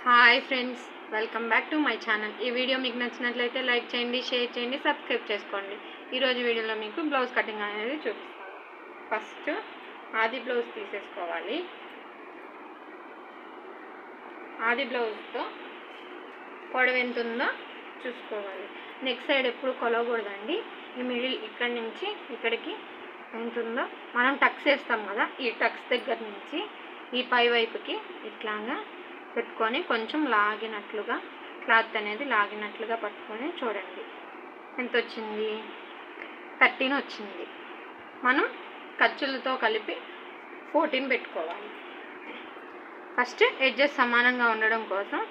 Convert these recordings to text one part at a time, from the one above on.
Hi friends, welcome back to my channel. ఈ video మీకు నచ్చినట్లయితే లైక్ చేయండి, షేర్ చేయండి, సబ్స్క్రైబ్ చేసుకోండి. ఈరోజు వీడియోలో మీకు బ్లౌజ్ కటింగ్ అనేది చూపిస్తాను. ఫస్ట్ ఆది బ్లౌజ్ తీసేసుకోవాలి. ఆది బ్లౌజ్తో పొడవు ఎంత ఉందో చూసుకోవాలి. నెక్ సైడ్ ఎప్పుడు కొలవకూడదండి. ఈ మిడిల్ ఇక్కడి నుంచి ఇక్కడికి ఎంత ఉందో మనం టక్స్ వేస్తాం కదా, ఈ టక్స్ దగ్గర నుంచి ఈ పై వైపుకి ఇట్లాగా పెట్టుకొని కొంచెం లాగినట్లుగా క్లాత్ అనేది లాగినట్లుగా పట్టుకొని చూడండి ఎంత వచ్చింది. 13 వచ్చింది. మనం ఖర్చులతో కలిపి 14 పెట్టుకోవాలి. ఫస్ట్ ఎడ్జెస్ సమానంగా ఉండడం కోసం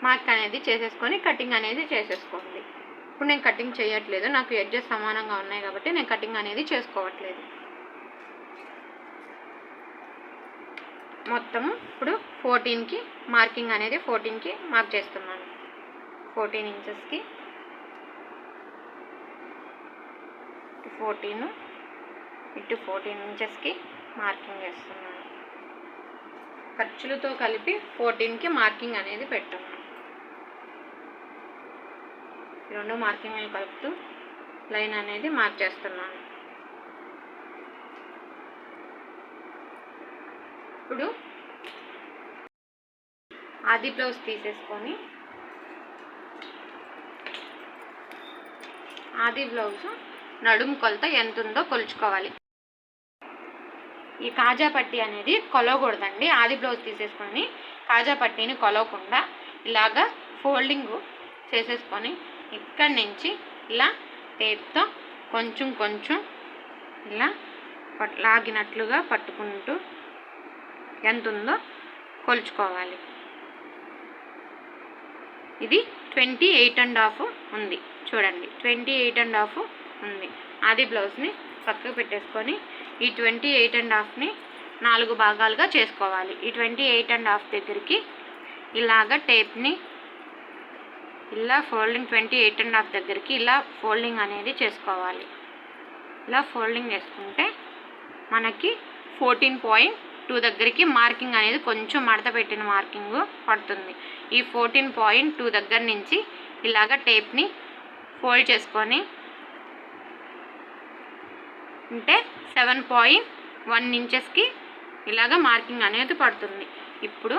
మార్క్ అనేది చేసేసుకొని కటింగ్ అనేది చేసేసుకోండి. ఇప్పుడు నేను కటింగ్ చేయట్లేదు, నాకు ఎడ్జెస్ సమానంగా ఉన్నాయి కాబట్టి నేను కటింగ్ అనేది చేసుకోవట్లేదు. మొత్తము ఇప్పుడు 14కి మార్కింగ్ అనేది 14కి మార్క్ చేస్తున్నాను. 14 ఇంచెస్కి 14 ఇటు 14 ఇంచెస్కి మార్కింగ్ చేస్తున్నాను. ఖర్చులతో కలిపి 14కి మార్కింగ్ అనేది పెట్టున్నాను. రెండు మార్కింగ్లు కలుపుతూ లైన్ అనేది మార్క్ చేస్తున్నాను. ఇప్పుడు ఆది బ్లౌజ్ తీసేసుకొని ఆది బ్లౌజ్ నడుము కొలత ఎంత ఉందో కొలుచుకోవాలి. ఈ కాజా పట్టీ అనేది కొలవకూడదండి. ఆది బ్లౌజ్ తీసేసుకొని కాజా పట్టీని కొలవకుండా ఇలాగా ఫోల్డింగ్ చేసేసుకొని ఇక్కడి నుంచి ఇలా టేప్తో కొంచెం కొంచెం ఇలా లాగినట్లుగా పట్టుకుంటూ ఎంత ఉందో కొలుచుకోవాలి. ఇది 28.5 ఉంది చూడండి. 28.5 ఉంది. ఆది బ్లౌజ్ని పక్కకు పెట్టేసుకొని ఈ 28.5ని 4 భాగాలుగా చేసుకోవాలి. ఈ 28.5 దగ్గరికి ఇలాగ టేప్ని ఇలా ఫోల్డింగ్ 28.5 దగ్గరికి ఇలా ఫోల్డింగ్ అనేది చేసుకోవాలి. ఇలా ఫోల్డింగ్ చేసుకుంటే మనకి 14.2 దగ్గరికి మార్కింగ్ అనేది కొంచెం మడత పెట్టిన మార్కింగ్ పడుతుంది. ఈ 14.2 దగ్గర నుంచి ఇలాగ టేప్ని ఫోల్డ్ చేసుకొని అంటే 7.1 ఇంచెస్కి ఇలాగ మార్కింగ్ అనేది పడుతుంది. ఇప్పుడు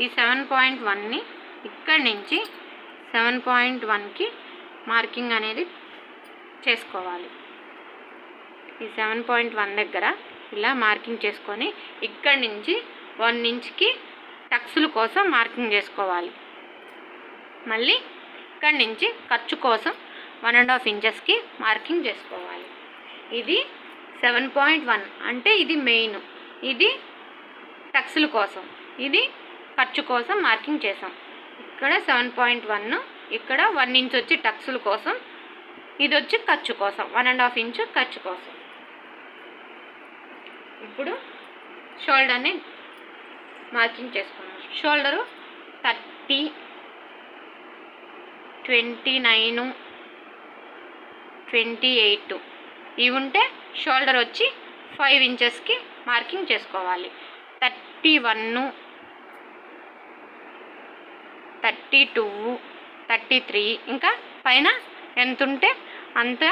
ఈ 7.1ని ఇక్కడి నుంచి 7.1కి మార్కింగ్ అనేది చేసుకోవాలి. ఈ 7.1 దగ్గర ఇలా మార్కింగ్ చేసుకొని ఇక్కడి నుంచి 1 ఇంచ్కి టక్సుల కోసం మార్కింగ్ చేసుకోవాలి. మళ్ళీ ఇక్కడి నుంచి ఖర్చు కోసం 1.5 ఇంచెస్కి మార్కింగ్ చేసుకోవాలి. ఇది 7.1 అంటే ఇది మెయిన్, ఇది టక్సుల కోసం, ఇది ఖర్చు కోసం మార్కింగ్ చేసాం. ఇక్కడ 7.1, ఇక్కడ 1 ఇంచ్ వచ్చి టక్సుల కోసం, ఇది వచ్చి ఖర్చు కోసం 1.5 ఇంచ్ ఖర్చు కోసం. ఇప్పుడు షోల్డర్ని మార్కింగ్ చేసుకున్నాం. షోల్డరు 30, 29, 28 ఇవి ఉంటే షోల్డర్ వచ్చి 5 ఇంచెస్కి మార్కింగ్ చేసుకోవాలి. 31, 32, 33 ఇంకా పైన ఎంత ఉంటే అంత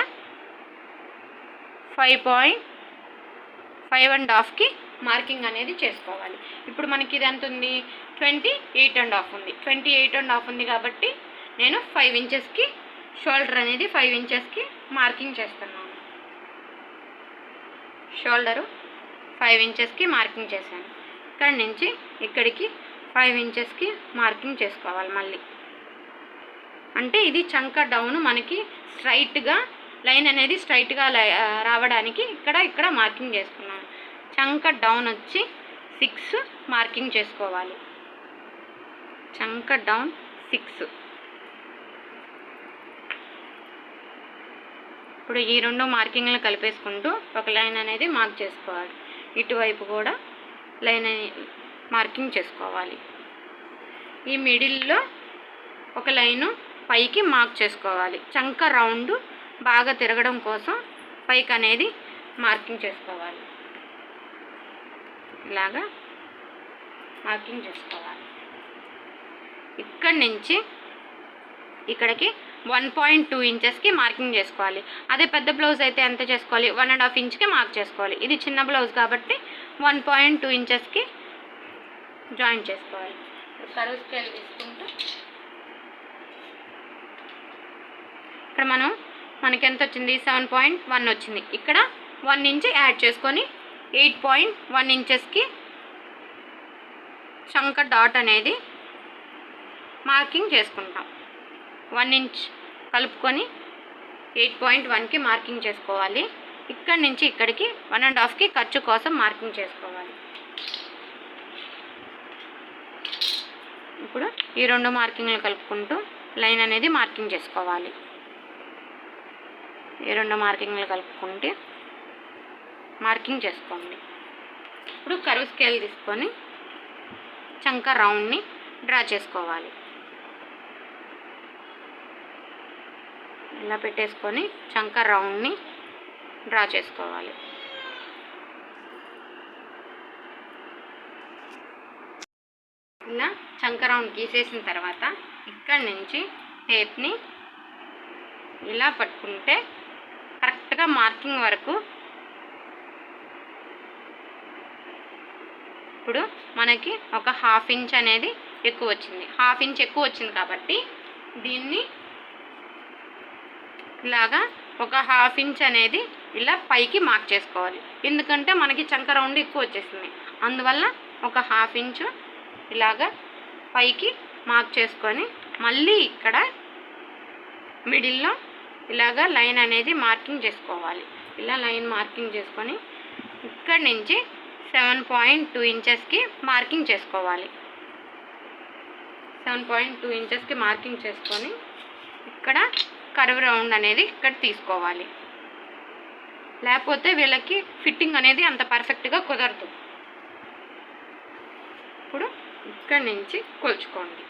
5.5.5కి మార్కింగ్ అనేది చేసుకోవాలి. ఇప్పుడు మనకి ఇది ఎంత ఉంది, 28.5 ఉంది. 28.5 ఉంది కాబట్టి నేను 5 ఇంచెస్కి షోల్డర్ అనేది 5 ఇంచెస్కి మార్కింగ్ చేస్తున్నాను. షోల్డరు 5 ఇంచెస్కి మార్కింగ్ చేశాను. ఇక్కడి నుంచి ఇక్కడికి 5 ఇంచెస్కి మార్కింగ్ చేసుకోవాలి. మళ్ళీ అంటే ఇది చంక డౌన్ మనకి స్ట్రైట్గా లైన్ అనేది స్ట్రైట్గా రావడానికి ఇక్కడ మార్కింగ్ చేసుకున్నాను. చంక డౌన్ వచ్చి 6 మార్కింగ్ చేసుకోవాలి. చంక డౌన్ 6. ఇప్పుడు ఈ రెండు మార్కింగ్లు కలిపేసుకుంటూ ఒక లైన్ అనేది మార్క్ చేసుకోవాలి. ఇటువైపు కూడా లైన్ మార్కింగ్ చేసుకోవాలి. ఈ మిడిల్లో ఒక లైను పైకి మార్క్ చేసుకోవాలి. చంక రౌండ్ బాగా తిరగడం కోసం పైకి అనేది మార్కింగ్ చేసుకోవాలి. ఇలాగా మార్కింగ్ చేసుకోవాలి. ఇక్కడి నుంచి ఇక్కడికి 1.2 ఇంచెస్కి మార్కింగ్ చేసుకోవాలి. అదే పెద్ద బ్లౌజ్ అయితే ఎంత చేసుకోవాలి, 1.5 ఇంచ్కి మార్క్ చేసుకోవాలి. ఇది చిన్న బ్లౌజ్ కాబట్టి 1.2 ఇంచెస్కి జాయిన్ చేసుకోవాలి. కర్వ్ స్కేల్ తీసుకుంటూ ఇక్కడ మనకి ఎంత వచ్చింది, 7.1 వచ్చింది. ఇక్కడ 1 ఇంచ్ యాడ్ చేసుకొని 8.1 ఇంచెస్కి చంక డాట్ అనేది మార్కింగ్ చేసుకుంటాం. 1 ఇంచ్ కలుపుకొని 8.1కి మార్కింగ్ చేసుకోవాలి. ఇక్కడి నుంచి ఇక్కడికి 1.5కి ఖర్చు కోసం మార్కింగ్ చేసుకోవాలి. ఇప్పుడు ఈ 2 మార్కింగ్లు కలుపుకుంటూ లైన్ అనేది మార్కింగ్ చేసుకోవాలి. ఈ 2 మార్కింగ్లు కలుపుకుంటే మార్కింగ్ చేసుకోండి. ఇప్పుడు కర్వ్ స్కేల్ తీసుకొని చంక రౌండ్ని డ్రా చేసుకోవాలి. ఇలా పెట్టేసుకొని చంక రౌండ్ని డ్రా చేసుకోవాలి. ఇలా చంక రౌండ్ గీసేసిన తర్వాత ఇక్కడి నుంచి టేప్ని ఇలా పట్టుకుంటే కరెక్ట్గా మార్కింగ్ వరకు. ఇప్పుడు మనకి ఒక 1/2 ఇంచ్ అనేది ఎక్కువ వచ్చింది. 1/2 ఇంచ్ ఎక్కువ వచ్చింది కాబట్టి దీన్ని ఇలాగా ఒక 1/2 ఇంచ్ అనేది ఇలా పైకి మార్క్ చేసుకోవాలి. ఎందుకంటే మనకి చంక రౌండ్ ఎక్కువ వచ్చేసింది, అందువల్ల ఒక 1/2 ఇంచ్ ఇలాగా పైకి మార్క్ చేసుకొని మళ్ళీ ఇక్కడ మిడిల్లో ఇలాగా లైన్ అనేది మార్కింగ్ చేసుకోవాలి. ఇలా లైన్ మార్కింగ్ చేసుకొని ఇక్కడి నుంచి 7.2 ఇంచెస్కి మార్కింగ్ చేసుకోవాలి. 7.2 ఇంచెస్కి మార్కింగ్ చేసుకొని ఇక్కడ కర్వ్ రౌండ్ అనేది ఇక్కడ తీసుకోవాలి. లేకపోతే వీళ్ళకి ఫిట్టింగ్ అనేది అంత పర్ఫెక్ట్గా కుదరదు. ఇప్పుడు ఇక్కడి నుంచి కొలుచుకోండి.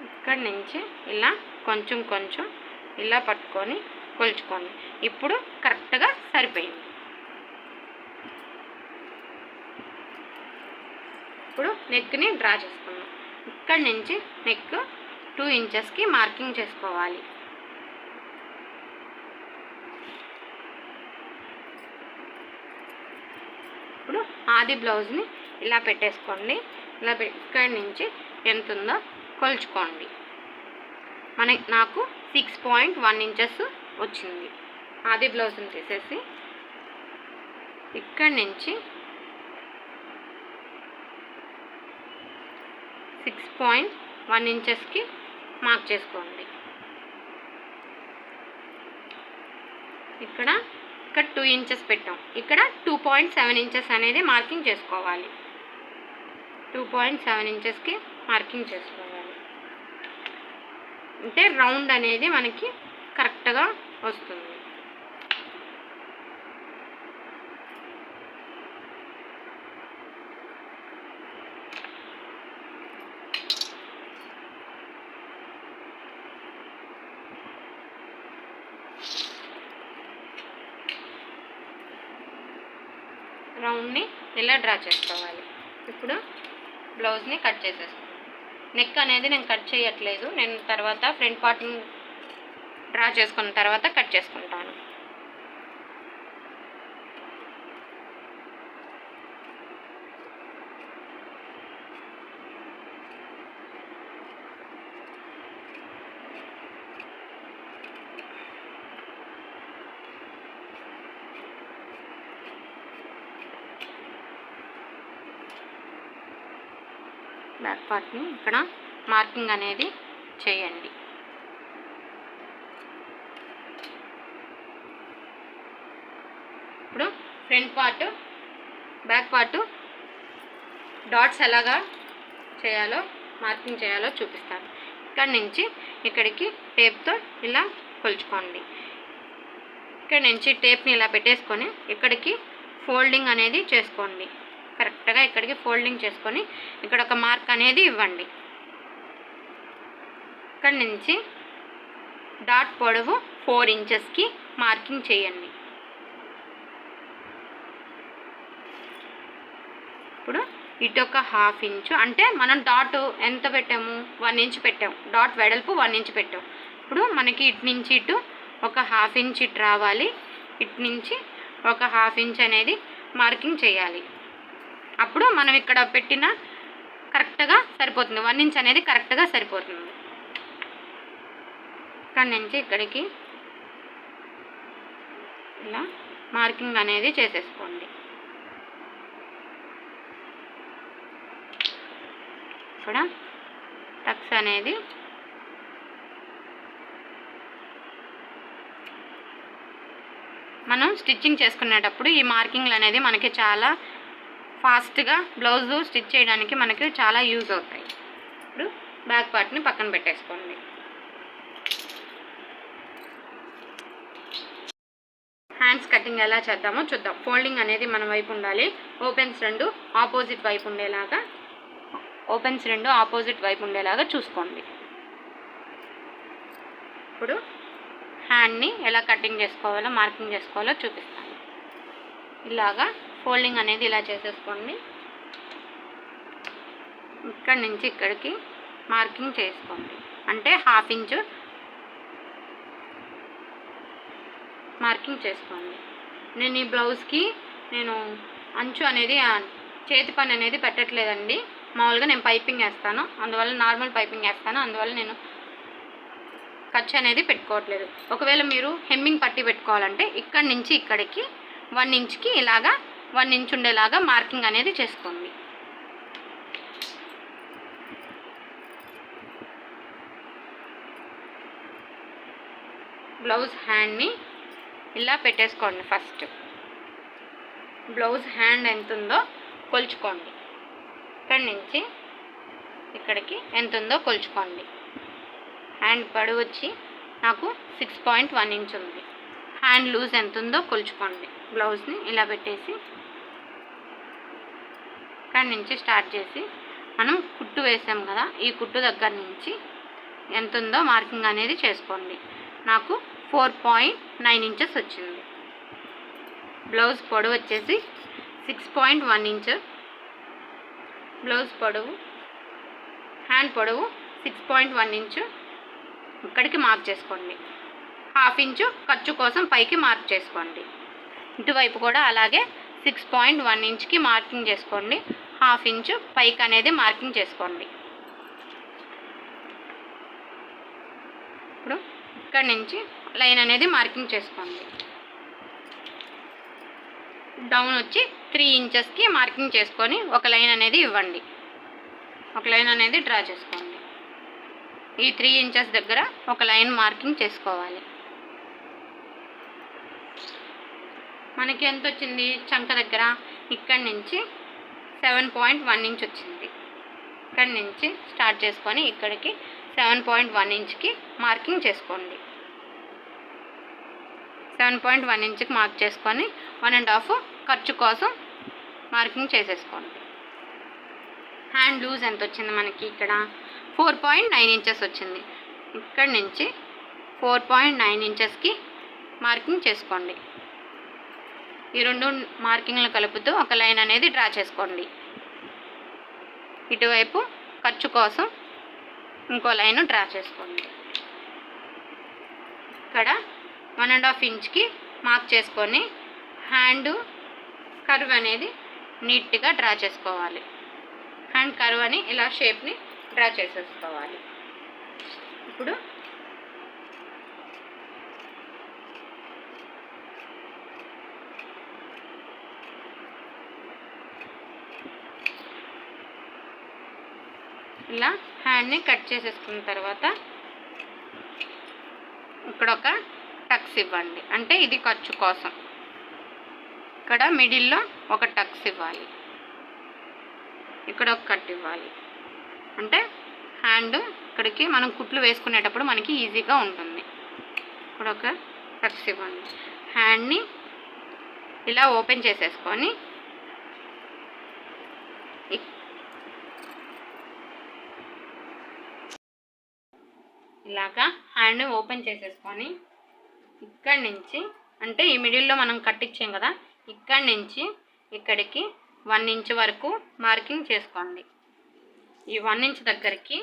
ఇక్కడి నుంచి ఇలా కొంచెం కొంచెం ఇలా పట్టుకొని కొలుచుకోండి. ఇప్పుడు కరెక్ట్గా సరిపోయింది. ఇప్పుడు నెక్ని డ్రా చేసుకుందాం. ఇక్కడి నుంచి నెక్ 2 ఇంచెస్కి మార్కింగ్ చేసుకోవాలి. ఇప్పుడు ఆది బ్లౌజ్ని ఇలా పెట్టేసుకోండి. ఇలా ఇక్కడి నుంచి ఎంత ఉందో కొలుచుకోండి. నాకు 6.1 ఇంచెస్ వచ్చింది. ఆది బ్లౌజ్ని తీసేసి ఇక్కడి నుంచి 6.1 ఇంచెస్కి మార్క్ చేసుకోండి. ఇక్కడ 2 ఇంచెస్ పెట్టాం. ఇక్కడ 2.7 ఇంచెస్ అనేది మార్కింగ్ చేసుకోవాలి. 2.7 ఇంచెస్కి మార్కింగ్ చేసుకోవాలి. అంటే రౌండ్ అనేది మనకి కరెక్ట్గా వస్తుంది. రౌండ్ని ఇలా డ్రా చేసుకోవాలి. ఇప్పుడు బ్లౌజ్ని కట్ చేసేస్తాను. నెక్ అనేది నేను కట్ చేయట్లేదు, నేను తర్వాత ఫ్రంట్ పార్ట్ని డ్రా చేసుకున్న తర్వాత కట్ చేసుకుంటాను. బ్యాక్ పార్ట్ని ఇక్కడ మార్కింగ్ అనేది చేయండి. ఇప్పుడు front part back part dots ఎలాగా చేయాలో మార్కింగ్ చేయాలో చూపిస్తాను. ఇక్కడ నుంచి ఇక్కడికి టేప్తో ఇలా కొలుచుకోండి. ఇక్కడ నుంచి టేప్ని ఇలా పెట్టేసుకొని ఇక్కడికి ఫోల్డింగ్ అనేది చేసుకోండి. కరెక్ట్గా ఇక్కడికి ఫోల్డింగ్ చేసుకొని ఇక్కడ ఒక మార్క్ అనేది ఇవ్వండి. ఇక్కడ నుంచి డాట్ పొడవు 4 ఇంచెస్కి మార్కింగ్ చేయండి. ఇప్పుడు ఇటు ఒక 1/2 ఇంచు, అంటే మనం డాట్ ఎంత పెట్టాము, 1 ఇంచ్ పెట్టాము, డాట్ వెడల్పు 1 ఇంచ్ పెట్టాము. ఇప్పుడు మనకి ఇటు నుంచి ఇటు ఒక 1/2 ఇంచ్ ఇటు రావాలి, ఇటు నుంచి ఒక 1/2 ఇంచ్ అనేది మార్కింగ్ చేయాలి. అప్పుడు మనం ఇక్కడ పెట్టిన కరెక్ట్గా సరిపోతుంది, 1 ఇంచ్ అనేది కరెక్ట్గా సరిపోతుంది. ఇక్కడ నుంచి ఇక్కడికి ఇలా మార్కింగ్ అనేది చేసేసుకోండి. ఇక్కడ టక్స్ అనేది మనం స్టిచ్చింగ్ చేసుకునేటప్పుడు ఈ మార్కింగ్లు అనేది మనకి చాలా ఫాస్ట్గా బ్లౌజ్ స్టిచ్ చేయడానికి మనకి చాలా యూజ్ అవుతాయి. ఇప్పుడు బ్యాక్ పార్ట్ని పక్కన పెట్టేసుకోండి. హ్యాండ్స్ కటింగ్ ఎలా చేద్దామో చూద్దాం. ఫోల్డింగ్ అనేది మన వైపు ఉండాలి, ఓపెన్స్ రెండు ఆపోజిట్ వైపు ఉండేలాగా చూసుకోండి. ఇప్పుడు హ్యాండ్ని ఎలా కటింగ్ చేసుకోవాలో మార్కింగ్ చేసుకోవాలో చూపిస్తాను. ఇలాగా ఫోల్డింగ్ అనేది ఇలా చేసేసుకోండి. ఇక్కడి నుంచి ఇక్కడికి మార్కింగ్ చేసుకోండి, అంటే 1/2 ఇంచు మార్కింగ్ చేసుకోండి. నేను ఈ బ్లౌజ్కి అంచు అనేది చేతి పని అనేది పెట్టట్లేదండి, మామూలుగా నేను పైపింగ్ వేస్తాను, అందువల్ల నార్మల్ పైపింగ్ వేస్తాను, అందువల్ల నేను ఖర్చు అనేది పెట్టుకోవట్లేదు. ఒకవేళ మీరు హెమ్మింగ్ పట్టి పెట్టుకోవాలంటే ఇక్కడి నుంచి ఇక్కడికి 1 ఇంచ్కి ఇలాగా 1 ఇంచ్ ఉండేలాగా మార్కింగ్ అనేది చేసుకోండి. బ్లౌజ్ హ్యాండ్ని ఇలా పెట్టేసుకోండి. ఫస్ట్ బ్లౌజ్ హ్యాండ్ ఎంత ఉందో కొలుచుకోండి, ఇక్కడి నుంచి ఇక్కడికి ఎంత ఉందో కొలుచుకోండి. హ్యాండ్ పొడవు వచ్చి నాకు 6.1 ఇంచ్ ఉంది. హ్యాండ్ లూజ్ ఎంత ఉందో కొలుచుకోండి. బ్లౌజ్ని ఇలా పెట్టేసి ఇక్కడి నుంచి స్టార్ట్ చేసి మనం కుట్టు వేసాం కదా, ఈ కుట్టు దగ్గర నుంచి ఎంత ఉందో మార్కింగ్ అనేది చేసుకోండి. నాకు 4.9 ఇంచెస్ వచ్చింది. బ్లౌజ్ పొడవు వచ్చేసి 6.1 ఇంచ్. బ్లౌజ్ పొడవు హ్యాండ్ పొడవు 6.1 ఇంచ్ ఇక్కడికి మార్క్ చేసుకోండి. 1/2 ఇంచు ఖర్చు కోసం పైకి మార్క్ చేసుకోండి. ఇటువైపు కూడా అలాగే 6.1 ఇంచ్కి మార్కింగ్ చేసుకోండి. 1/2 ఇంచు పైకి అనేది మార్కింగ్ చేసుకోండి. ఇప్పుడు ఇక్కడి నుంచి లైన్ అనేది మార్కింగ్ చేసుకోండి. డౌన్ వచ్చి 3 ఇంచెస్కి మార్కింగ్ చేసుకొని ఒక లైన్ అనేది ఇవ్వండి, ఒక లైన్ అనేది డ్రా చేసుకోండి. ఈ 3 ఇంచెస్ దగ్గర ఒక లైన్ మార్కింగ్ చేసుకోవాలి. మనకి ఎంత వచ్చింది చంక దగ్గర, ఇక్కడి నుంచి 7.1 ఇంచ్ వచ్చింది. ఇక్కడి నుంచి స్టార్ట్ చేసుకొని ఇక్కడికి 7.1 ఇంచ్కి మార్కింగ్ చేసుకోండి. 7.1 ఇంచ్కి మార్క్ చేసుకొని 1.5 ఖర్చు కోసం మార్కింగ్ చేసేసుకోండి. హ్యాండ్ లూజ్ ఎంత వచ్చింది మనకి ఇక్కడ 4.9 ఇంచెస్ వచ్చింది. ఇక్కడి నుంచి 4.9 ఇంచెస్కి మార్కింగ్ చేసుకోండి. ఈ రెండు మార్కింగ్లు కలుపుతూ ఒక లైన్ అనేది డ్రా చేసుకోండి. ఇటువైపు ఖర్చు కోసం ఇంకో లైన్ డ్రా చేసుకోండి. ఇక్కడ 1.5 ఇంచ్కి మార్క్ చేసుకొని హ్యాండ్ కర్వ్ అనేది నీట్గా డ్రా చేసుకోవాలి. హ్యాండ్ కర్వ్ అని ఇలా షేప్ని డ్రా చేసేసుకోవాలి. ఇప్పుడు ఇలా హ్యాండ్ని కట్ చేసేసుకున్న తర్వాత ఇక్కడ ఒక టక్స్ ఇవ్వండి, అంటే ఇది ఖర్చు కోసం. ఇక్కడ మిడిల్లో ఒక టక్స్ ఇవ్వాలి, ఇక్కడ ఒక కట్ ఇవ్వాలి, అంటే హ్యాండ్ ఇక్కడికి మనం కుట్లు వేసుకునేటప్పుడు మనకి ఈజీగా ఉంటుంది. ఇక్కడ ఒక టక్స్ ఇవ్వండి. హ్యాండ్ని ఇలా ఓపెన్ చేసేసుకొని ఇలాగా హ్యాండ్ ఓపెన్ చేసేసుకొని ఇక్కడి నుంచి, అంటే ఈ మిడిల్లో మనం కట్టించాం కదా, ఇక్కడి నుంచి ఇక్కడికి 1 ఇంచ్ వరకు మార్కింగ్ చేసుకోండి. ఈ 1 ఇంచ్ దగ్గరికి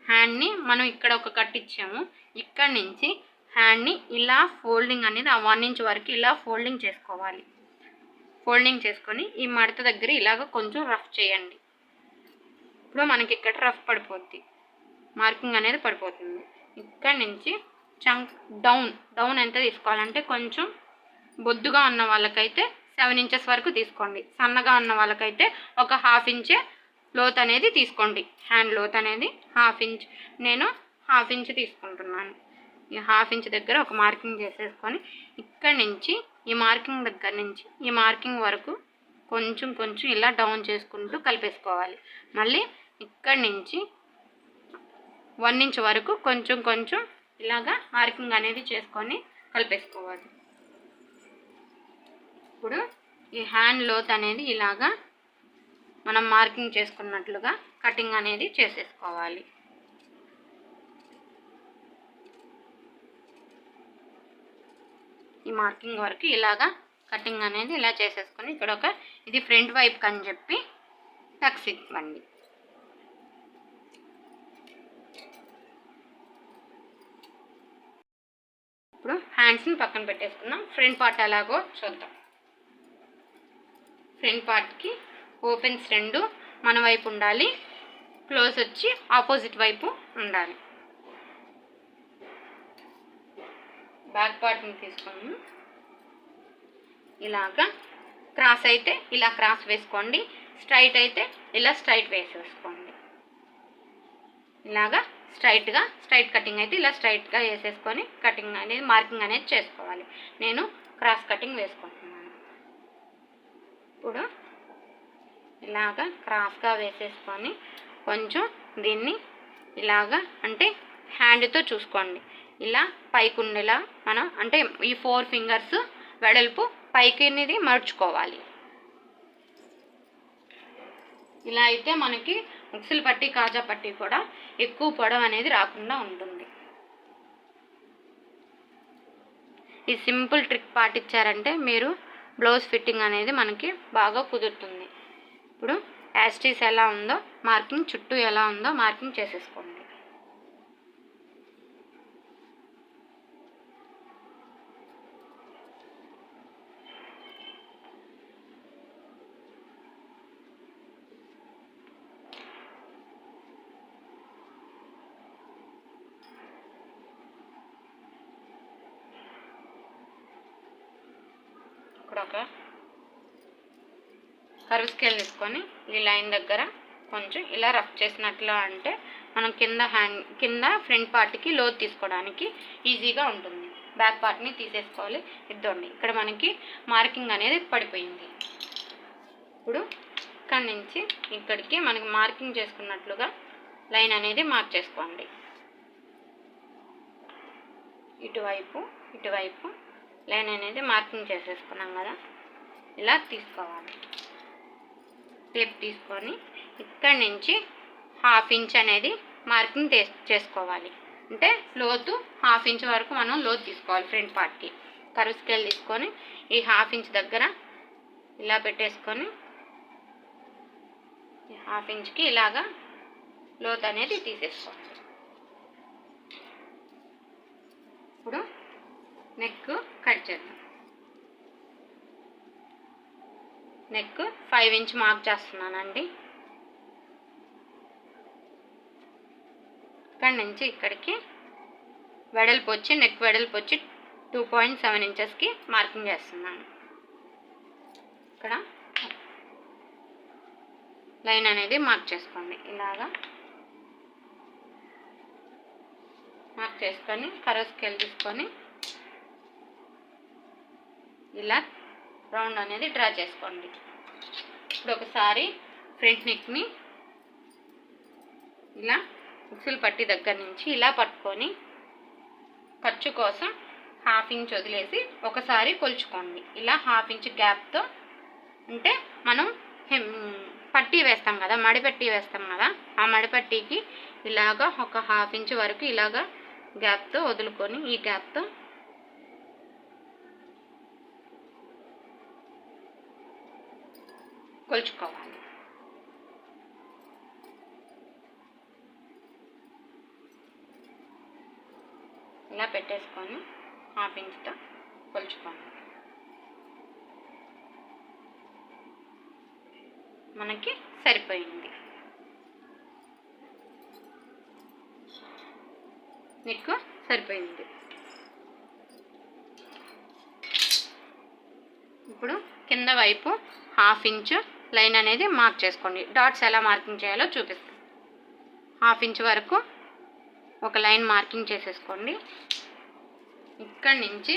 హ్యాండ్ని మనం ఇక్కడ ఒక కట్ ఇచ్చాము, ఇక్కడ నుంచి హ్యాండ్ని ఇలా ఫోల్డింగ్ అనేది ఆ 1 ఇంచ్ వరకు ఇలా ఫోల్డింగ్ చేసుకోవాలి. ఫోల్డింగ్ చేసుకొని ఈ మడత దగ్గర ఇలాగ కొంచెం రఫ్ చేయండి. ఇప్పుడు మనకి ఇక్కడ రఫ్ పడిపోద్ది, మార్కింగ్ అనేది పడిపోతుంది. ఇక్కడ నుంచి చంక్ డౌన్ ఎంత తీసుకోవాలంటే కొంచెం బొద్దుగా ఉన్న వాళ్ళకైతే 7 ఇంచెస్ వరకు తీసుకోండి. సన్నగా ఉన్న వాళ్ళకైతే ఒక 1/2 ఇంచ్ లోత్ అనేది తీసుకోండి. హ్యాండ్ లోత్ అనేది 1/2 ఇంచ్, నేను 1/2 ఇంచ్ తీసుకుంటున్నాను. ఈ 1/2 ఇంచ్ దగ్గర ఒక మార్కింగ్ చేసేసుకొని ఇక్కడ నుంచి ఈ మార్కింగ్ దగ్గర నుంచి ఈ మార్కింగ్ వరకు కొంచెం ఇలా డౌన్ చేసుకుంటూ కలిపేసుకోవాలి. మళ్ళీ ఇక్కడ నుంచి 1 ఇంచ్ వరకు కొంచెం ఇలాగా మార్కింగ్ అనేది చేసుకొని కలిపేసుకోవాలి. ఇప్పుడు ఈ హ్యాండ్ లోత్ అనేది ఇలాగా మనం మార్కింగ్ చేసుకున్నట్లుగా కటింగ్ అనేది చేసేసుకోవాలి. ఈ మార్కింగ్ వరకు ఇలాగా కటింగ్ అనేది ఇలా చేసేసుకొని ఇక్కడ ఒక ఇది ఫ్రంట్ వైపుకి అని చెప్పి టక్స్ ఇవ్వండి. ఇప్పుడు హ్యాండ్స్ని పక్కన పెట్టేసుకుందాం. ఫ్రంట్ పార్ట్ ఎలాగో చూద్దాం. ఫ్రంట్ పార్ట్కి ఓపెన్స్ 2 మన వైపు ఉండాలి, క్లోజ్ వచ్చి ఆపోజిట్ వైపు ఉండాలి. బ్యాక్ పార్ట్ని తీసుకున్నాము. ఇలాగా క్రాస్ అయితే ఇలా క్రాస్ వేసుకోండి, స్ట్రైట్ అయితే ఇలా స్ట్రైట్ వేసేసుకోండి. ఇలాగా స్ట్రైట్ కటింగ్ అయితే ఇలా స్ట్రైట్గా వేసేసుకొని కటింగ్ అనేది మార్కింగ్ అనేది చేసుకోవాలి. నేను క్రాస్ కటింగ్ వేసుకుంటున్నాను. ఇప్పుడు ఇలాగా క్రాస్గా వేసేసుకొని కొంచెం దీన్ని ఇలాగా అంటే హ్యాండ్తో చూసుకోండి, ఇలా పైకి ఉండేలా మనం అంటే ఈ 4 ఫింగర్స్ వెడల్పు పైకి అనేది మర్చుకోవాలి. ఇలా అయితే మనకి ఉక్సులు పట్టి కాజా పట్టి కూడా ఎక్కువ పొడవు అనేది రాకుండా ఉంటుంది. ఈ సింపుల్ ట్రిక్ పాటించారంటే మీరు బ్లౌజ్ ఫిట్టింగ్ అనేది మనకి బాగా కుదురుతుంది. ఇప్పుడు యాస్టీస్ ఎలా ఉందో మార్కింగ్, చుట్టూ ఎలా ఉందో మార్కింగ్ చేసేసుకోండి. ఇక్కడ ఒక కర్వ్ స్కేల్ తీసుకొని ఈ లైన్ దగ్గర కొంచెం ఇలా రఫ్ చేసినట్లు అంటే మనం కింద ఫ్రంట్ పార్ట్కి లోతు తీసుకోవడానికి ఈజీగా ఉంటుంది. బ్యాక్ పార్ట్ని తీసేసుకోవాలి. ఇద్దండి ఇక్కడ మనకి మార్కింగ్ అనేది పడిపోయింది. ఇప్పుడు ఇక్కడ నుంచి ఇక్కడికి మనకి మార్కింగ్ చేసుకున్నట్లుగా లైన్ అనేది మార్క్ చేసుకోండి. ఇటువైపు లైన్ అనేది మార్కింగ్ చేసేసుకున్నాం కదా, ఇలా తీసుకోవాలి. టేప్ తీసుకొని ఇక్కడ నుంచి 1/2 ఇంచ్ అనేది మార్కింగ్ చేసుకోవాలి. అంటే లోతు 1/2 ఇంచ్ వరకు మనం లోతు తీసుకోవాలి. ఫ్రంట్ పార్ట్కి కర్వ్ స్కేల్ తీసుకొని ఈ 1/2 ఇంచ్ దగ్గర ఇలా పెట్టేసుకొని 1/2 ఇంచ్కి ఇలాగా లోతు అనేది తీసేసుకోవాలి. ఇప్పుడు నెక్ కట్ చేద్దాం. నెక్ 5 ఇంచ్ మార్క్ చేస్తున్నానండి. ఇక్కడ నుంచి ఇక్కడికి వెడల్పు వచ్చి నెక్ వెడల్పు వచ్చి 2.7 ఇంచెస్కి మార్కింగ్ చేస్తున్నాను. ఇక్కడ లైన్ అనేది మార్క్ చేసుకోండి. ఇలాగా మార్క్ చేసుకొని కర్వ్ స్కేల్ తీసుకొని ఇలా రౌండ్ అనేది డ్రా చేసుకోండి. ఇప్పుడు ఒకసారి ఫ్రంట్ నెక్ని ఇలా ఉక్సులు పట్టి దగ్గర నుంచి ఇలా పట్టుకొని ఖర్చు కోసం 1/2 ఇంచ్ వదిలేసి ఒకసారి కొలుచుకోండి. ఇలా 1/2 ఇంచ్ గ్యాప్తో అంటే మనం పట్టీ వేస్తాం కదా, మడిపట్టీ వేస్తాం కదా, ఆ మడిపట్టీకి ఇలాగా ఒక 1/2 ఇంచ్ వరకు ఇలాగా గ్యాప్తో వదులుకొని ఈ గ్యాప్తో కొలుచుకోవాలి. ఇలా పెట్టేసుకొని 1/2 ఇంచ్తో కొలుచుకోండి. మనకి సరిపోయింది. మీకు సరిపోయింది. ఇప్పుడు కింద వైపు 1/2 ఇంచు లైన్ అనేది మార్క్ చేసుకోండి. డాట్స్ ఎలా మార్కింగ్ చేయాలో చూపిస్తాను. 1/2 ఇంచు వరకు ఒక లైన్ మార్కింగ్ చేసేసుకోండి. ఇక్కడ నుంచి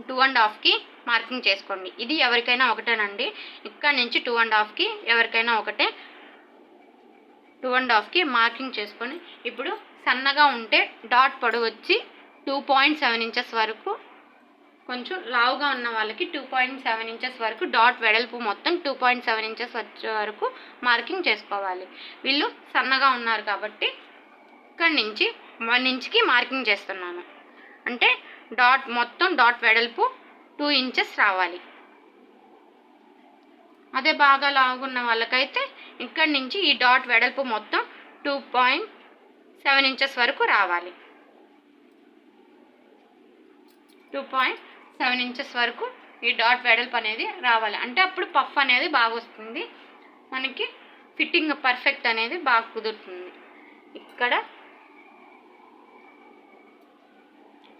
2.5కి మార్కింగ్ చేసుకోండి. ఇది ఎవరికైనా ఒకటేనండి. ఇక్కడ నుంచి 2.5కి ఎవరికైనా ఒకటే. 2.5కి మార్కింగ్ చేసుకొని ఇప్పుడు సన్నగా ఉంటే డాట్ పొడవు వచ్చి 2.7 ఇంచెస్ వరకు, కొంచెం లావుగా ఉన్న వాళ్ళకి 2.7 ఇంచెస్ వరకు, డాట్ వెడల్పు మొత్తం 2.7 ఇంచెస్ వచ్చే వరకు మార్కింగ్ చేసుకోవాలి. వీళ్ళు సన్నగా ఉన్నారు కాబట్టి ఇక్కడ నుంచి 1 ఇంచ్కి మార్కింగ్ చేస్తున్నాను. అంటే డాట్ మొత్తం డాట్ వెడల్పు 2 ఇంచెస్ రావాలి. అదే బాగా లావుగున్న వాళ్ళకైతే ఇక్కడ నుంచి ఈ డాట్ వెడల్పు మొత్తం 2.7 ఇంచెస్ వరకు రావాలి. 2.7 ఇంచెస్ వరకు ఈ డాట్ వెడల్పు అనేది రావాలి. అంటే అప్పుడు పఫ్ అనేది బాగా వస్తుంది, మనకి ఫిట్టింగ్ పర్ఫెక్ట్ అనేది బాగా కుదురుతుంది. ఇక్కడ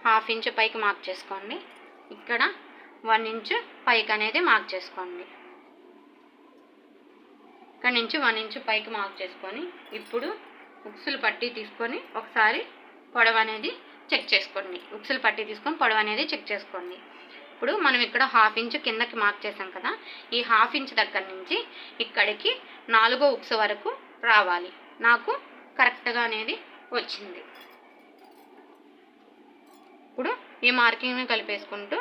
1/2 ఇంచు పైకి మార్క్ చేసుకోండి. ఇక్కడ 1 ఇంచు పైకి అనేది మార్క్ చేసుకోండి. ఇక్కడ నుంచి 1 ఇంచు పైకి మార్క్ చేసుకొని ఇప్పుడు ఉక్సులు పట్టి తీసుకొని ఒకసారి పొడవు అనేది చెక్ చేసుకోండి. ఉక్సులు పట్టి తీసుకొని పొడవు అనేది చెక్ చేసుకోండి. ఇప్పుడు మనం ఇక్కడ 1/2 ఇంచు కిందకి మార్క్ చేసాం కదా, ఈ 1/2 ఇంచు దగ్గర నుంచి ఇక్కడికి 4వ ఉక్సు వరకు రావాలి. నాకు కరెక్ట్గా అనేది వచ్చింది. ఇప్పుడు ఈ మార్కింగ్ని కలిపేసుకుంటూ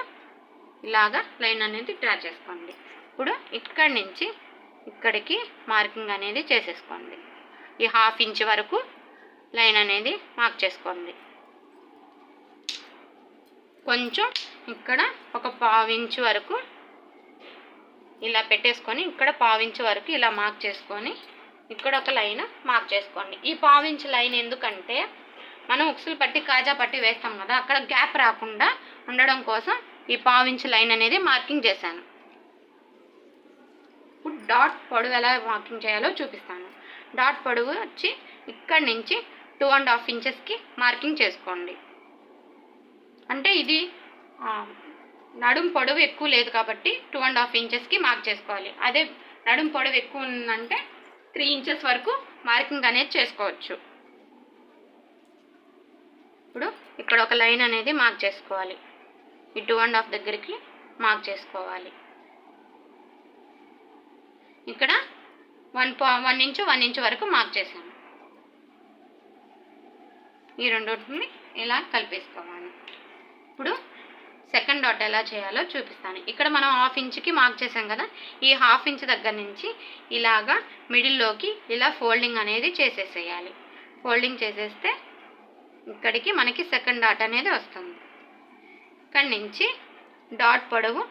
ఇలాగా లైన్ అనేది డ్రా చేసుకోండి. ఇప్పుడు ఇక్కడి నుంచి ఇక్కడికి మార్కింగ్ అనేది చేసేసుకోండి. ఈ 1/2 ఇంచు వరకు లైన్ అనేది మార్క్ చేసుకోండి. కొంచెం ఇక్కడ ఒక 1/2 ఇంచు వరకు ఇలా పెట్టేసుకొని ఇక్కడ 1/2 ఇంచు వరకు ఇలా మార్క్ చేసుకొని ఇక్కడ ఒక లైన్ మార్క్ చేసుకోండి. ఈ 1/2 ఇంచు లైన్ ఎందుకంటే మనం ఉక్సులు పట్టి కాజా పట్టి వేస్తాం కదా, అక్కడ గ్యాప్ రాకుండా ఉండడం కోసం ఈ 1/2 ఇంచు లైన్ అనేది మార్కింగ్ చేశాను. ఇప్పుడు డాట్ పొడవు ఎలా మార్కింగ్ చేయాలో చూపిస్తాను. డాట్ పొడవు వచ్చి ఇక్కడి నుంచి 2.5 ఇంచెస్కి మార్కింగ్ చేసుకోండి. అంటే ఇది నడుం పొడవు ఎక్కువ లేదు కాబట్టి 2.5 ఇంచెస్కి మార్క్ చేసుకోవాలి. అదే నడుం పొడవు ఎక్కువ ఉందంటే 3 ఇంచెస్ వరకు మార్కింగ్ అనేది చేసుకోవచ్చు. ఇప్పుడు ఇక్కడ ఒక లైన్ అనేది మార్క్ చేసుకోవాలి. ఈ 2.5 దగ్గరికి మార్క్ చేసుకోవాలి. ఇక్కడ 1 ఇంచు వరకు మార్క్ చేశాను. ఈ రెండింటిని ఇలా కలిపేసుకోవాలి. ఇప్పుడు సెకండ్ డాట్ ఎలా చేయాలో చూపిస్తాను. ఇక్కడ మనం 1/2 ఇంచుకి మార్క్ చేసాం కదా, ఈ 1/2 ఇంచు దగ్గర నుంచి ఇలాగా మిడిల్లోకి ఇలా ఫోల్డింగ్ అనేది చేసేసేయాలి. ఫోల్డింగ్ చేసేస్తే ఇక్కడికి మనకి సెకండ్ డాట్ అనేది వస్తుంది. ఇక్కడి నుంచి డాట్ పొడవు,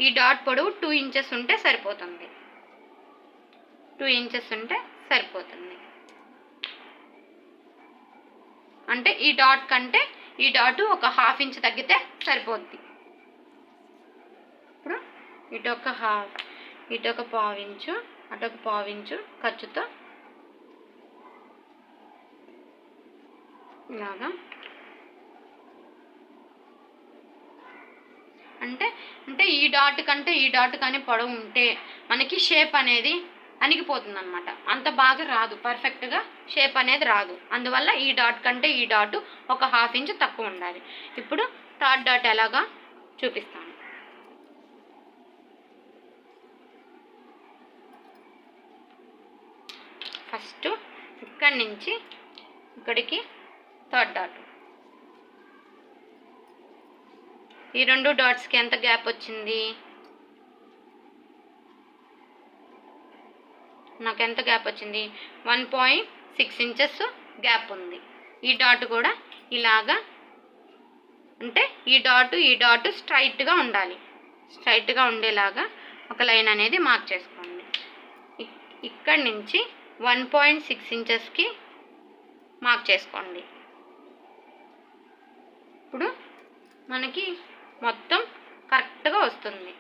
ఈ డాట్ పొడవు 2 ఇంచెస్ ఉంటే సరిపోతుంది. 2 ఇంచెస్ ఉంటే సరిపోతుంది. అంటే ఈ డాట్ కంటే ఈ డాట్ ఒక 1/2 ఇంచు తగ్గితే సరిపోద్ది. ఇప్పుడు ఇటొక 1/2 ఇంచు అటొక 1/2 ఇంచు ఖర్చుతో ఇలాగా అంటే ఈ డాట్ కంటే ఈ డాట్ కానీ పొడవు ఉంటే మనకి షేప్ అనేది అణిగిపోతుంది అనమాట. అంత బాగా రాదు, పర్ఫెక్ట్గా షేప్ అనేది రాదు. అందువల్ల ఈ డాట్ కంటే ఈ డాట్ ఒక 1/2 ఇంచు తక్కువ ఉండాలి. ఇప్పుడు థర్డ్ డాట్ ఎలాగా చూపిస్తాను. ఫస్ట్ ఇక్కడి నుంచి ఇక్కడికి థర్డ్ డాట్. ఈ 2 డాట్స్కి ఎంత గ్యాప్ వచ్చింది? నాకు ఎంత గ్యాప్ వచ్చింది? 1.6 ఇంచెస్ గ్యాప్ ఉంది. ఈ డాట్ కూడా ఇలాగా, అంటే ఈ డాట్ స్ట్రైట్గా ఉండాలి. స్ట్రైట్గా ఉండేలాగా ఒక లైన్ అనేది మార్క్ చేసుకోండి. ఇక్కడి నుంచి 1.6 ఇంచెస్కి మార్క్ చేసుకోండి. ఇప్పుడు మనకి మొత్తం కరెక్ట్గా వస్తుంది.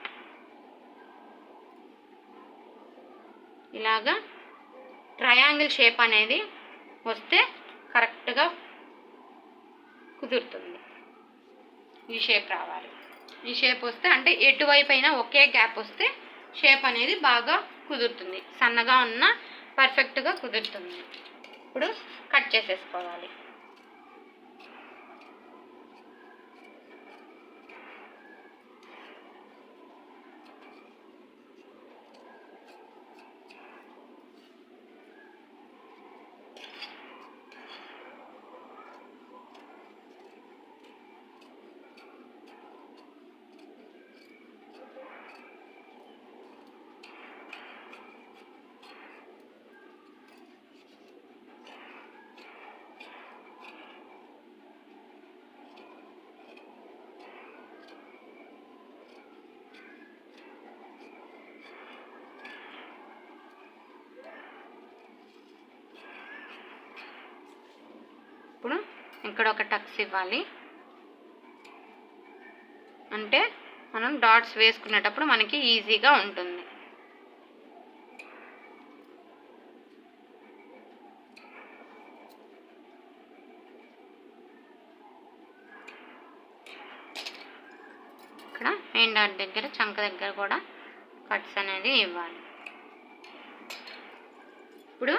ఇలాగా ట్రయాంగిల్ షేప్ అనేది వస్తే కరెక్ట్గా కుదురుతుంది. ఈ షేప్ రావాలి. ఈ షేప్ వస్తే అంటే ఎటువైపు అయినా ఒకే గ్యాప్ వస్తే షేప్ అనేది బాగా కుదురుతుంది. సన్నగా ఉన్న పర్ఫెక్ట్గా కుదురుతుంది. ఇప్పుడు కట్ చేసేసుకోవాలి. ఇప్పుడు ఇక్కడ ఒక టక్స్ ఇవ్వాలి. అంటే మనం డాట్స్ వేసుకునేటప్పుడు మనకి ఈజీగా ఉంటుంది. ఇక్కడ మెయిన్ డాట్ దగ్గర చంక దగ్గర కూడా కట్స్ అనేది ఇవ్వాలి. ఇప్పుడు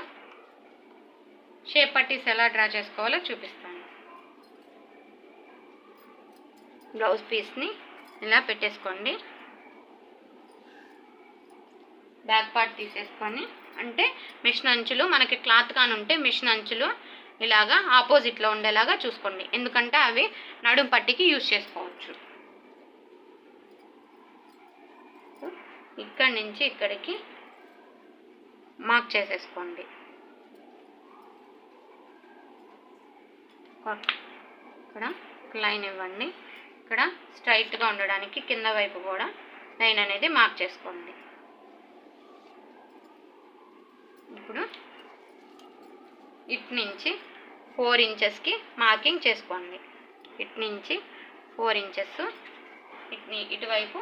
షేప్ పట్టీస్ ఎలా డ్రా చేసుకోవాలో చూపిస్తాను. బ్లౌజ్ పీస్ని ఇలా పెట్టేసుకోండి. బ్యాక్ పార్ట్ తీసేసుకొని అంటే మిషన్ అంచులు మనకి క్లాత్ కాని ఉంటే మిషన్ అంచులు ఇలాగా ఆపోజిట్లో ఉండేలాగా చూసుకోండి. ఎందుకంటే అవి నడుం పట్టికి యూజ్ చేసుకోవచ్చు. ఇక్కడి నుంచి ఇక్కడికి మార్క్ చేసేసుకోండి. ఇక్కడ లైన్ ఇవ్వండి. ఇక్కడ స్ట్రైట్గా ఉండడానికి కింద వైపు కూడా లైన్ అనేది మార్క్ చేసుకోండి. ఇప్పుడు ఇటు నుంచి 4 ఇంచెస్కి మార్కింగ్ చేసుకోండి. ఇటు నుంచి 4 ఇంచెస్, ఇటువైపు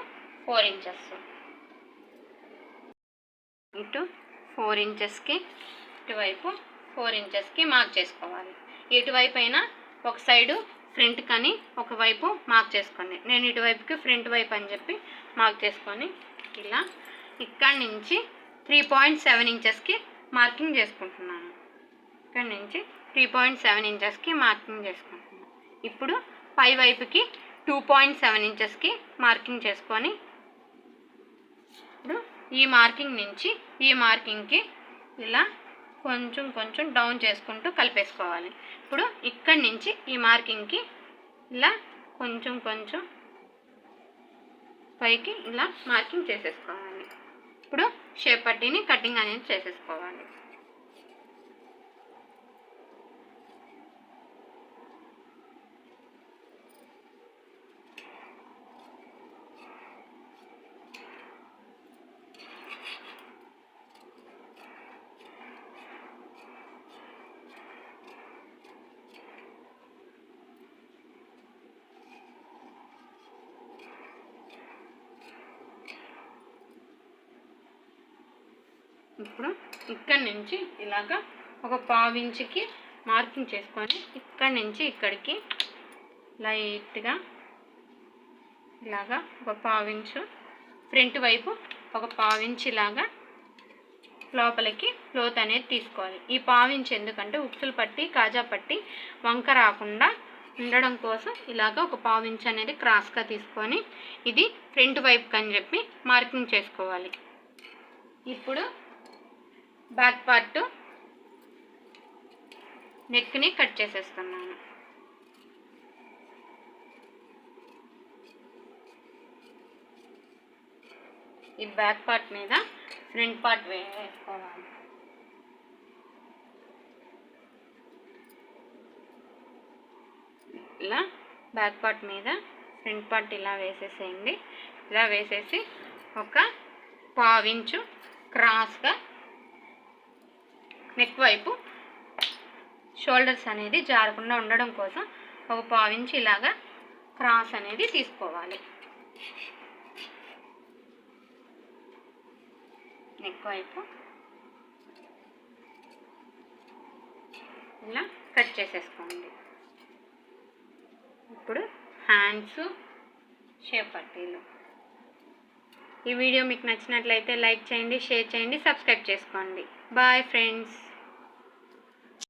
4 ఇంచెస్, ఇటు 4 ఇంచెస్కి ఇటువైపు 4 ఇంచెస్కి మార్క్ చేసుకోవాలి. ఇటువైపు అయినా ఒక సైడు ఫ్రంట్ కానీ ఒకవైపు మార్క్ చేసుకోండి. నేను ఇటువైపుకి ఫ్రంట్ వైపు అని చెప్పి మార్క్ చేసుకొని ఇలా ఇక్కడి నుంచి 3.7 ఇంచెస్కి మార్కింగ్ చేసుకుంటున్నాను. ఇక్కడి నుంచి 3.7 ఇంచెస్కి మార్కింగ్ చేసుకుంటున్నాను. ఇప్పుడు పై వైపుకి 2.7 ఇంచెస్కి మార్కింగ్ చేసుకొని ఇప్పుడు ఈ మార్కింగ్ నుంచి ఈ మార్కింగ్కి ఇలా కొంచెం కొంచెం డౌన్ చేసుకుంటూ కలిపేసుకోవాలి. ఇప్పుడు ఇక్కడి నుంచి ఈ మార్కింగ్కి ఇలా కొంచెం కొంచెం పైకి ఇలా మార్కింగ్ చేసేసుకోవాలి. ఇప్పుడు షేప్ పట్టీని కటింగ్ అనేది చేసేసుకోవాలి. ఇప్పుడు ఇక్కడి నుంచి ఇలాగా ఒక 1/2 ఇంచుకి మార్కింగ్ చేసుకొని ఇక్కడి నుంచి ఇక్కడికి లైట్గా ఇలాగా ఒక 1/2 ఇంచు ఫ్రంట్ వైపు ఒక 1/2 ఇంచు ఇలాగా లోపలికి క్లోత్ అనేది తీసుకోవాలి. ఈ 1/2 ఇంచు ఎందుకంటే ఉక్సులు పట్టి కాజా పట్టి వంక రాకుండా ఉండడం కోసం ఇలాగ ఒక 1/2 ఇంచు అనేది క్రాస్గా తీసుకొని ఇది ఫ్రంట్ వైపుకి అని చెప్పి మార్కింగ్ చేసుకోవాలి. ఇప్పుడు బ్యాక్ పార్ట్ నెక్ని కట్ చేసేస్తున్నాను. ఈ బ్యాక్ పార్ట్ మీద ఫ్రంట్ పార్ట్ వేసుకోవాలి. ఇలా బ్యాక్ పార్ట్ మీద ఫ్రంట్ పార్ట్ ఇలా వేసేసేయండి. ఇలా వేసేసి ఒక 1/2 ఇంచు క్రాస్గా నెక్ వైపు షోల్డర్స్ అనేది జారకుండా ఉండడం కోసం ఒక 1/2 ఇంచ్ ఇలాగా క్రాస్ అనేది తీసుకోవాలి. నెక్ వైపు ఇలా కట్ చేసేసుకోండి. ఇప్పుడు హ్యాండ్స్ షేప్ పట్టీలు. ఈ వీడియో మీకు నచ్చినట్లయితే లైక్ చేయండి, షేర్ చేయండి, సబ్స్క్రైబ్ చేసుకోండి. Bye friends.